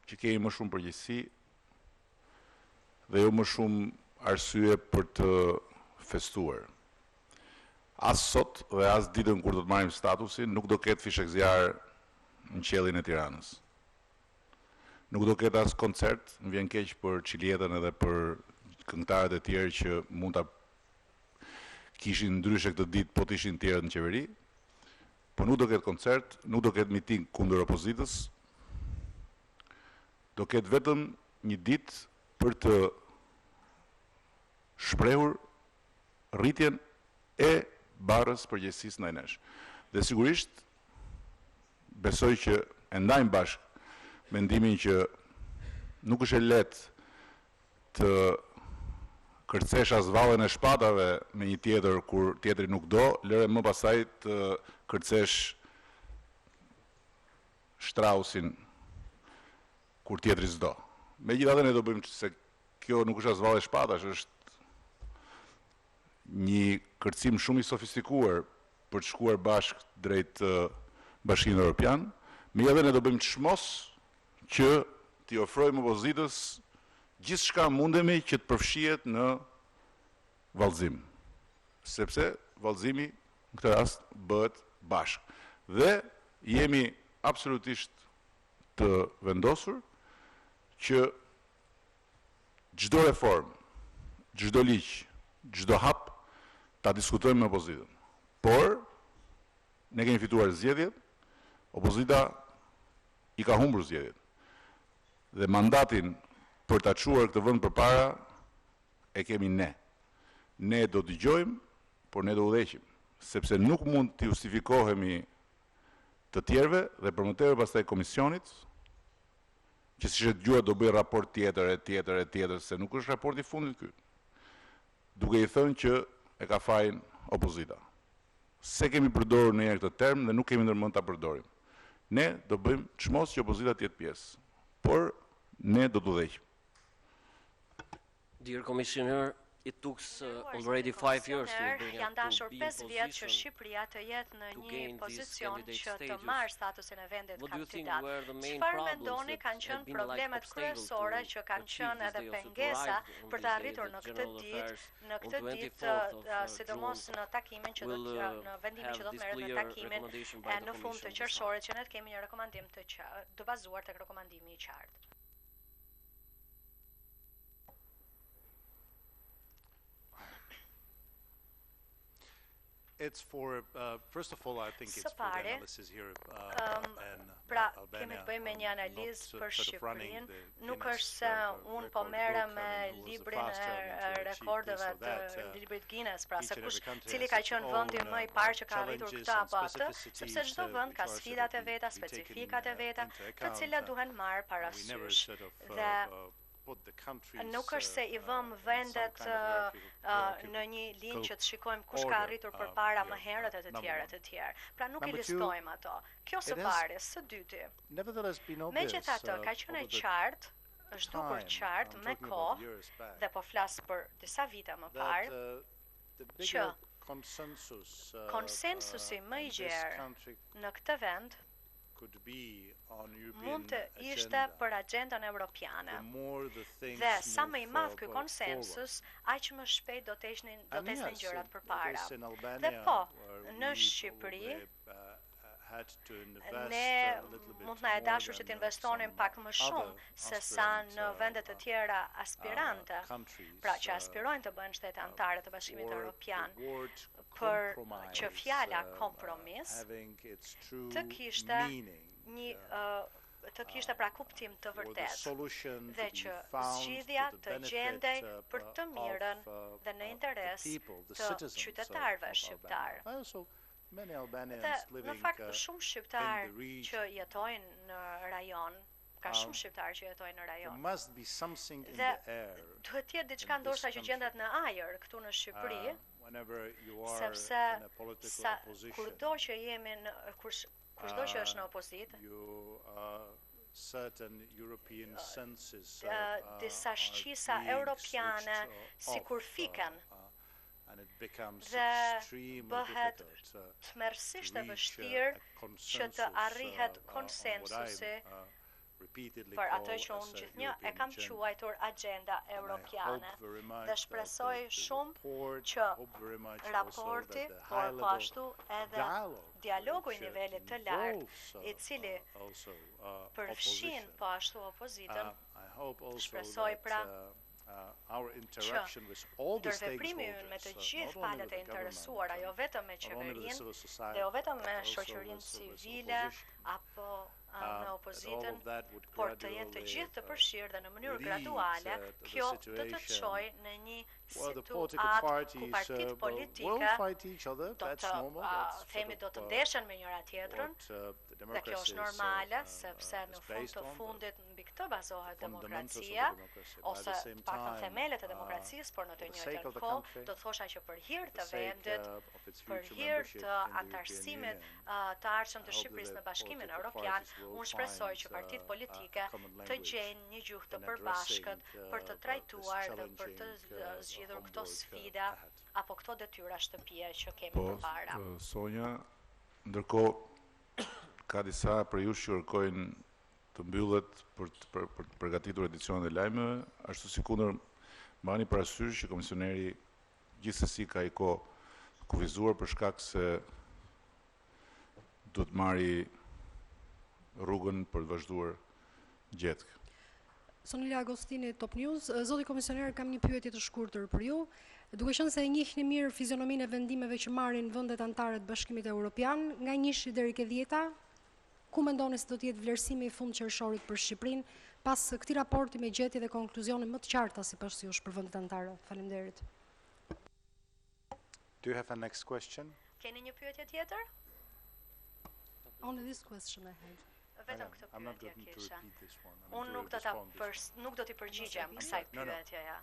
që kemi më shumë përgjegjësi dhe jo më shumë arsye për të festuar. As sot dhe as ditën kur do të marrim statusin, nuk do ketë fishek zjarr në qiellin e Tiranës. Nuk do ketë as koncert, më vjen keq për Çilietën edhe për këngëtarët e tjerë që mund ta kishin ndryshe këtë ditë po të ishin tjerët në qeveri, po nuk do ketë koncert, nuk do ketë miting kundër opozitës, do ketë vetëm një ditë për të shprehur rritjen e barrës përgjegjësisë ndaj nesh. Dhe sigurisht besoj që e ndajmë bashkë mendimin që nuk është e lehtë të kërcesh as vallën e shpatave me një tjetër kur tjetri nuk do, lëre më pasaj të kërcesh Strausin kur tjetri s'do. Megjithatë ne do bëjmë se kjo nuk është as vallë e shpatash, është një kërcim shumë i sofistikuar për të shkuar bashkë drejt Bashkimit Evropian. Megjithatë ne do bëjmë çmos që t'i ofrojmë opozitës gjithçka mundemi që të përfshihet në vallëzim, sepse vallëzimi në këtë rast bëhet bashkë. Dhe jemi absolutisht të vendosur që çdo reformë, çdo ligj, çdo hap ta diskutojmë me opozitën. Por ne kemi fituar zgjedhjet, opozita i ka humbur zgjedhjet. Dhe mandatin për ta çuar këtë vend përpara e kemi ne. Ne do dëgjojmë, por ne do udhëheqim, sepse nuk mund të justifikohemi të tjerëve dhe për më tepër pastaj komisionit, që siç e dëgjuat do bëj raport tjetër, se nuk është raporti i fundit ky. Duke i thënë që e ka fajin opozita. Se kemi përdorur ndonjëherë këtë term dhe nuk kemi ndërmend ta përdorim. Ne do bëjmë çmos që opozita të jetë pjesë, por ne do të udhëheqim. Dear Commissioner, it took already 5 years to janë dashur be 5 in vjet që position. Shqipëria të jetë në to një gain these pozicion candidate që të status. marrë statusin e vendit What do you think kandidat. were the main Çfarë problems mendoni that kanë have qenë been problemet like obstacle kryesore to që kanë achieve qenë this edhe day, also to pengesa arrive on për this të day arritur that në këtë General ditë, Affairs në on këtë ditë, 24th of sidomos June në takimin që do will të në vendimin që do të have this merret në clear takimin recommendation by the në fund të Commission this qershorit që ne të kemi një rekomandim të bazuar tek rekomandimi i qartë. It's for, first of all, I think it's for the analysis here and Pra, kemi Albania. të bëjmë me një analizë për sort of running Shqipërinë, the nuk Guinness, është se unë po record merrem book, me I mean, who was the librin fast turning to e achieve rekordeve this or that, të librit Guinness, pra each se and kush every country cili has ka its qenë vendi own, më i parë që ka arritur challenges këtë and apo atë, specificities, sepse çdo vend ka which are sfidat sort e of veta, be taken, specifikat e veta, into të account, cilat duhen marrë we never parasysh. sort of Dhe put the countries nuk është se i vëmë in vendet some kind of në një linjë që të shikojmë kush order, ka arritur përpara yeah, më herët e të number tjerë one. e të tjerë. Pra nuk i Number two, listojmë ato. Kjo së it has pari, së dyti. nevertheless been obvious Megjithatë, ka qenë over the qartë, është dukur time, qartë I'm me talking about kohë years back, dhe po flas për disa vite më that parë, the që bigger consensus konsensusi më i in this gjerë country në këtë vend could be on European mund të ishte agenda. për agendën europiane. The more the things Dhe sa më i move madh ky forward. konsensus, aq më shpejt do të ishin And yes, gjërat it përpara. is in Dhe Albania po, where në we Shqipëri probably, had to invest ne a little bit mund na e more dashur që than, të investonim some pak më shumë other se sa në aspirant, vendet të tjera aspirante, countries, pra që aspirojnë të bëhen shtete anëtare të Bashkimit or Evropian, the word për compromise, që fjala kompromis having its true të kishte meaning, një të kishte pra kuptim të for the vërtet solution dhe to be që found zgjidhja to the të benefit, gjendej për të of, mirën dhe në the interes people, the të citizens qytetarëve of shqiptar. Albania. Also, many Dhe Albanians në living fakt shumë shqiptar in the region. që jetojnë në rajon, ka shumë shqiptar që jetojnë në There rajon. must be something in Dhe the air. duhet të jetë diçka in this ndoshta që country. gjendet në ajër këtu në Shqipëri, Whenever you are sepse in a political sa opposition, kurdo që jemi në kushdo që është në opozitë, you certain European senses disa are shqisa being europiane switched sikur off, fiken and it becomes dhe extremely bëhet difficult tmerrsisht e to reach vështirë a që consensus, të arrihet on what konsensusi I'm, repeatedly për call atë që as unë a gjithnjë e European kam agenda. quajtur agenda And I europiane. hope very much Dhe that shpresoj the shumë report, që hope very much also raporti, that the por high po level ashtu edhe dialogue dialogu i which, nivelit të lartë, involves, i cili also, përfshin opposition. po ashtu opozitën, I hope also shpresoj that pra our interaction with all the ndërveprimi ynë me stakeholders, të gjithë not only palët with e the interesuara, jo government, vetëm me not only with the qeverinë civil society, dhe jo vetëm me but also shoqërinë with civile opposition. apo me That all opozitën, of that would por të jenë të gjithë të përfshirë dhe në mënyrë graduale, kjo do të çojë në një the political situatë ku parties partitë will politike fight each other. do That's të normal. That's themi sort do of, të ndeshen me njëra tjetrën, what, dhe kjo është normale, sepse në fund të fundit mbi këtë bazohet demokracia, ose paktën themelet e demokracisë, por në të njëjtën kohë do të thosha që për hir të vendit, për hir të antarësimit të ardhshëm të Shqipërisë në Bashkimin Evropian, unë shpresoj që partitë politike të gjejnë një gjuhë të përbashkët për të trajtuar dhe për të zgjidhur këto sfida apo këto detyra shtëpie që kemi përpara. Sonja, ndërkohë ka disa për ju që kërkojnë të mbyllet për të përgatitur edicionet e lajmeve, ashtu si kundër mbani parasysh që komisioneri gjithsesi ka i kohë kufizuar për shkak se do të marri rrugën për të vazhduar gjetk. Sonila Agostini, Top News. Zoti komisioner, kam një pyetje të shkurtër për ju. Duke qenë se e njihni mirë fizionominë e vendimeve që marrin vendet anëtare të Bashkimit Evropian, nga 1 deri ke 10, ku mendoni se do të jetë vlerësimi i fund qershorit për Shqipërinë pas këtij raporti me gjetje dhe konkluzione më të qarta sipas jush për vendet anëtare? Faleminderit. Do you have a next question? Keni një pyetje tjetër? Only this question I had. Vetëm këtë I'm not pyetje going to kisha. repeat this one. Unë nuk do t'i përgjigjem kësaj pyetjeja.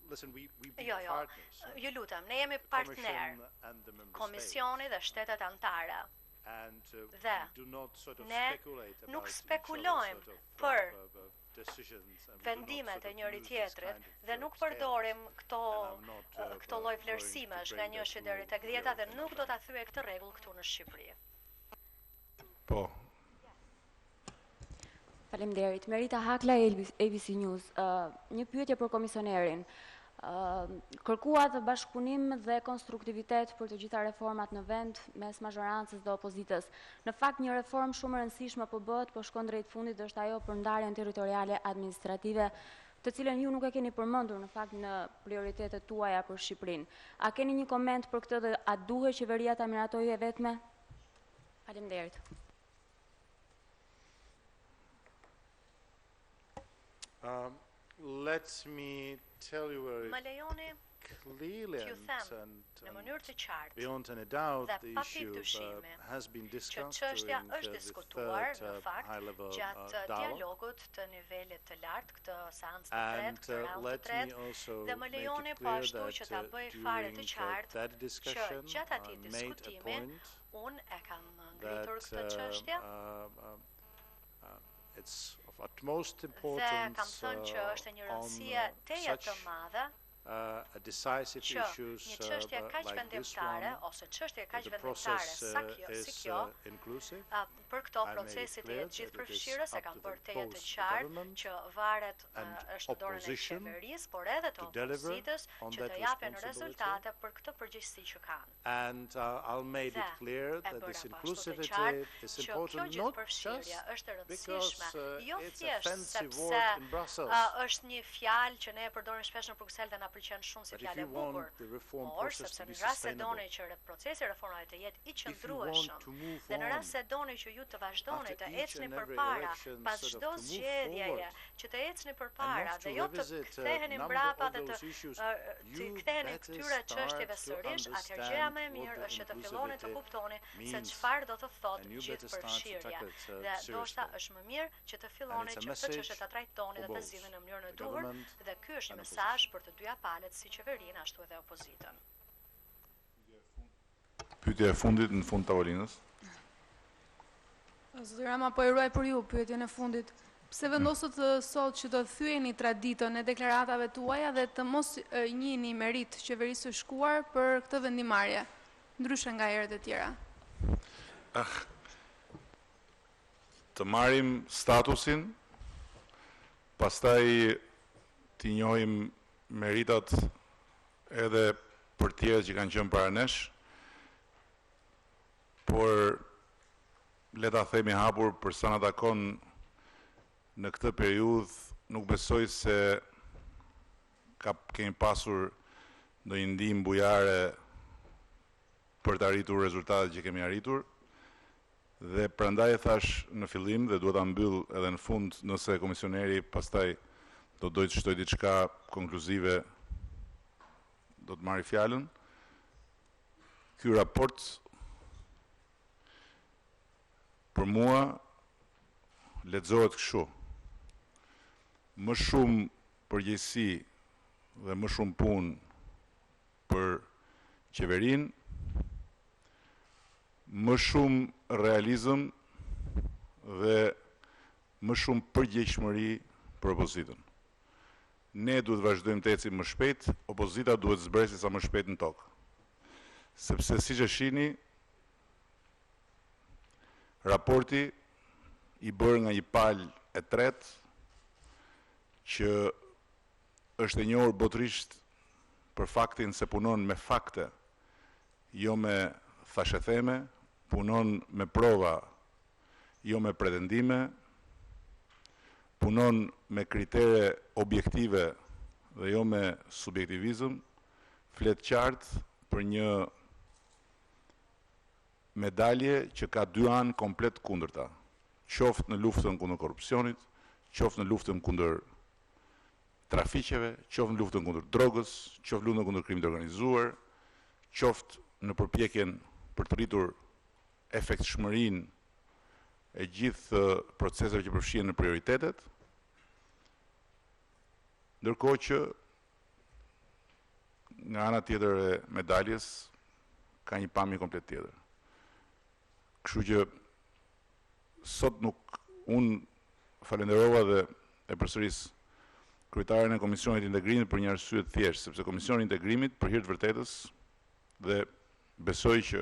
Listen, we be Jo, partners. ju lutem, ne jemi partner, Commission and the member Komisioni dhe shtetet anëtare. And Dhe we do not sort of ne speculate nuk about each spekulojmë other's sort of, për vendimet e njëri tjetrit dhe nuk përdorim këto lloj vlerësimesh nga 1 deri tek 10 dhe nuk do ta thyej këtë rregull këtu në Shqipëri. Po. Faleminderit. Merita Hakla, ABC News. Një pyetje për komisionerin. Kërkuat bashkëpunim dhe konstruktivitet për të gjitha reformat në vend mes mazhorancës dhe opozitës. Në fakt, një reformë shumë e rëndësishme po bëhet, po shkon drejt fundit, është ajo për ndarjen territoriale administrative, të cilën ju nuk e keni përmendur në fakt në prioritetet tuaja për Shqipërinë. A keni një koment për këtë dhe a duhet qeveria ta miratojë e vetme? Faleminderit. Let me tell you very clearly and beyond any doubt the issue has been discussed during the third high-level dialogue. And let me also make it clear that during that discussion I made a point that it's of utmost importance on such decisive issues like this one, the process is inclusive. Për këto procesit e gjithë përfshirës e kam bërë teje të qartë që varet është në dorën e qeverisë, por edhe të opozitës që të japen rezultate për këtë përgjegjësi që kanë. And I'll make it clear that this inclusivity is important not just because it's a fancy word in Brussels. Është një fjalë që ne e përdorim shpesh në Bruksel dhe na pëlqen shumë si fjalë e bukur. Por sepse në rast se doni që procesi i reformave të jetë i qëndrueshëm dhe në rast se doni që ju të vazhdoni të ecni përpara pas çdo zgjedhjeje, që të ecni përpara dhe jo të ktheheni mbrapa dhe të ktheheni këtyre çështjeve sërish, atëherë gjëja më e mirë është që të filloni të kuptoni se çfarë do të thotë gjithë përfshirja. Dhe ndoshta është më mirë që të filloni që këtë çështje ta trajtoni dhe ta zgjidhni në mënyrën e duhur, dhe ky është një mesazh për të dyja palët, si qeverinë ashtu edhe opozitën. Pyetja e fundit në fund tavolinës. Zoti Rama, po e ruaj për ju pyetjen e fundit. Pse vendosët sot që të thyeni traditën e deklaratave tuaja dhe të mos njihni merit qeverisë së shkuar për këtë vendimarrje, ndryshe nga herët e tjera? Të marrim statusin, pastaj t'i njohim meritat edhe për tjerët që kanë qenë para nesh, por le ta themi hapur për sa na takon në këtë periudhë nuk besoj se kemi pasur ndonjë ndihmë bujare për të arritur rezultatet që kemi arritur, dhe prandaj e thash në fillim dhe duhet ta mbyll edhe në fund nëse komisioneri pastaj do dojë të shtoj diçka konkluzive, do të marrë fjalën. Ky raport për mua lexohet kështu. Më shumë përgjegjësi dhe më shumë punë për qeverinë, më shumë realizëm dhe më shumë përgjegjshmëri për opozitën. Ne duhet vazhdojmë të ecim më shpejt, opozita duhet zbresi sa më shpejt në tokë. Sepse siç e shihni, raporti i bërë nga një palë e tretë që është e njohur botërisht për faktin se punon me fakte, jo me thashetheme, punon me prova, jo me pretendime, punon me kritere objektive dhe jo me subjektivizëm, flet qartë për një medalje që ka dy anë komplet kundërta, qoftë në luftën kundër korrupsionit, qoftë në luftën kundër trafiqeve, qoftë në luftën kundër drogës, qoftë në luftën kundër krimit të organizuar, qoftë në përpjekjen për të rritur efektshmërinë e gjithë proceseve që përfshihen në prioritetet, ndërkohë që nga ana tjetër e medaljes ka një pamje komplet tjetër. Kështu që sot unë falenderova dhe e përsëris kryetaren e Komisionit Integrimit për një arsye të thjeshtë, sepse Komisioni i Integrimit për hir të vërtetës dhe besoj që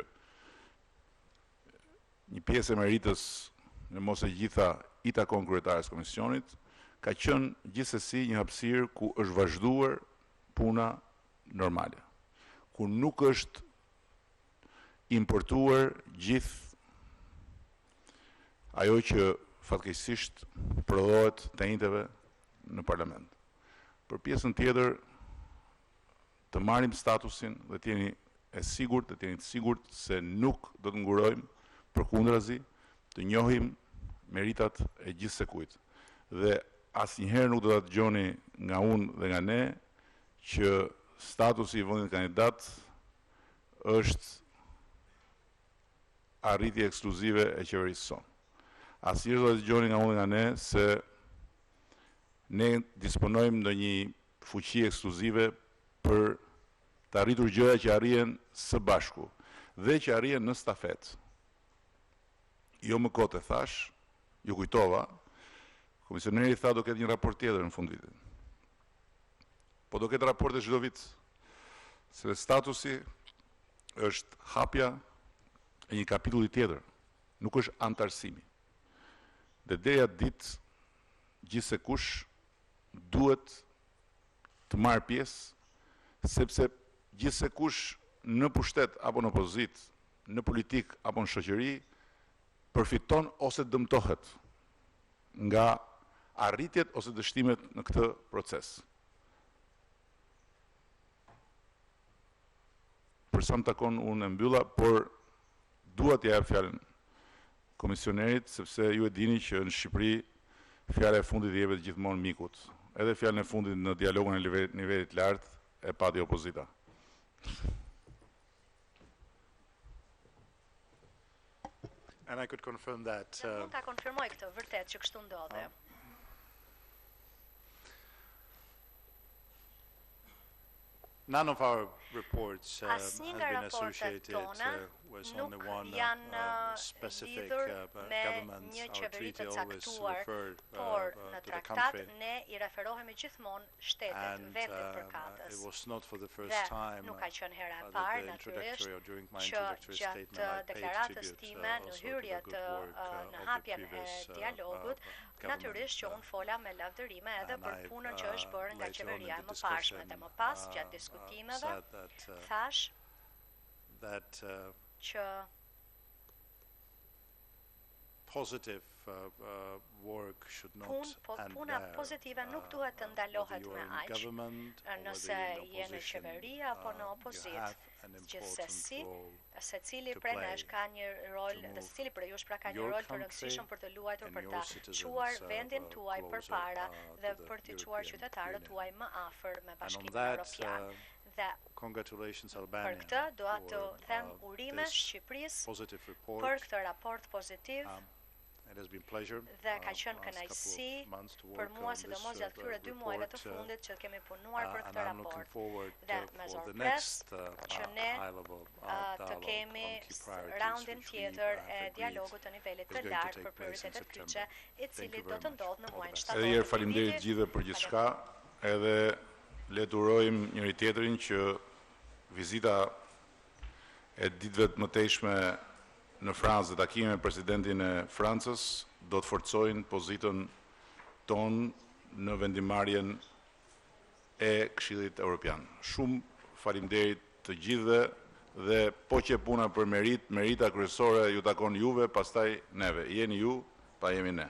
një pjesë e meritës në mos e gjitha i takon kryetares Komisionit, ka qenë gjithsesi një hapësirë ku është vazhduar puna normale, ku nuk është importuar gjithë ajo që fatkeqësisht prodhohet të njëjtave në parlament. Për pjesën tjetër, të marrim statusin dhe të jeni të sigurt se nuk do të ngurojmë, përkundrazi, të njohim meritat e gjithë sekujt. Dhe asnjëherë nuk do ta dëgjoni nga unë dhe nga ne që statusi i vendit kandidat është arritje ekskluzive e qeverisë sonë. Asnjëherë do ta dëgjoni nga unë dhe nga ne se ne disponojmë në një fuqi ekskluzive për të arritur gjëra që arrihen së bashku dhe që arrihen në stafet. Jo më kote thash, ju kujtova, komisioneri tha do ketë një raport tjetër në fund vitit. Po do ketë raporte çdo vit, se statusi është hapja e një kapitulli tjetër, nuk është antarësimi. Dhe deri atë ditë gjithsekush duhet të marrë pjesë, sepse gjithsekush në pushtet apo në opozit, në politik apo në shoqëri, përfiton ose dëmtohet nga arritjet ose dështimet në këtë proces. Për sa më takon unë e mbylla, por dua t'ja jap fjalën komisionerit, sepse ju e dini që në Shqipëri fjala e fundit jepet gjithmonë mikut. Edhe fjalën e fundit në dialogun e nivelit lartë e pati opozita. And I could confirm that. Mund ta konfirmoj këtë, vërtet që kështu ndodhi. None of our reports have been associated with only one specific government. Our treaty always referred to the country. And it was not for the first time that the introductory or during my introductory statement I paid tribute also to the good work of the previous government. Natyrisht që unë fola me lavdërime edhe për punën që është bërë nga qeveria e mëparshme dhe më pas gjatë diskutimeve, thash që positive work should not end puna pozitive nuk duhet të ndalohet me aq, nëse je në qeveri apo në opozit. Gjithsesi, secili prej nesh ka një rol dhe secili prej jush pra ka një rol të rëndësishëm për të luajtur për ta çuar vendin tuaj përpara dhe për të çuar qytetarët tuaj më afër me Bashkimin Evropian. Dhe për këtë doa të them urime Shqipërisë për këtë raport pozitiv. Dhe ka qenë kënaqësi për mua, sidomos gjatë këtyre 2 muajve të fundit që kemi punuar për këtë raport. Dhe me zor pres që ne të kemi raundin tjetër e dialogut të nivelit të lartë për prioritetet kyçe, i cili do të ndodhë në muajin shtator. Edhe herë faleminderit gjithëve për gjithçka, edhe le të urojmë njëri tjetrin që vizita e ditëve të mëtejshme në Francë dhe takime me presidentin e Francës do të forcojnë pozitën tonë në vendimarrjen e Këshillit Evropian. Shumë faleminderit të gjithëve dhe po që puna për merita kryesore ju takon juve, pastaj neve. Jeni ju, pa jemi ne.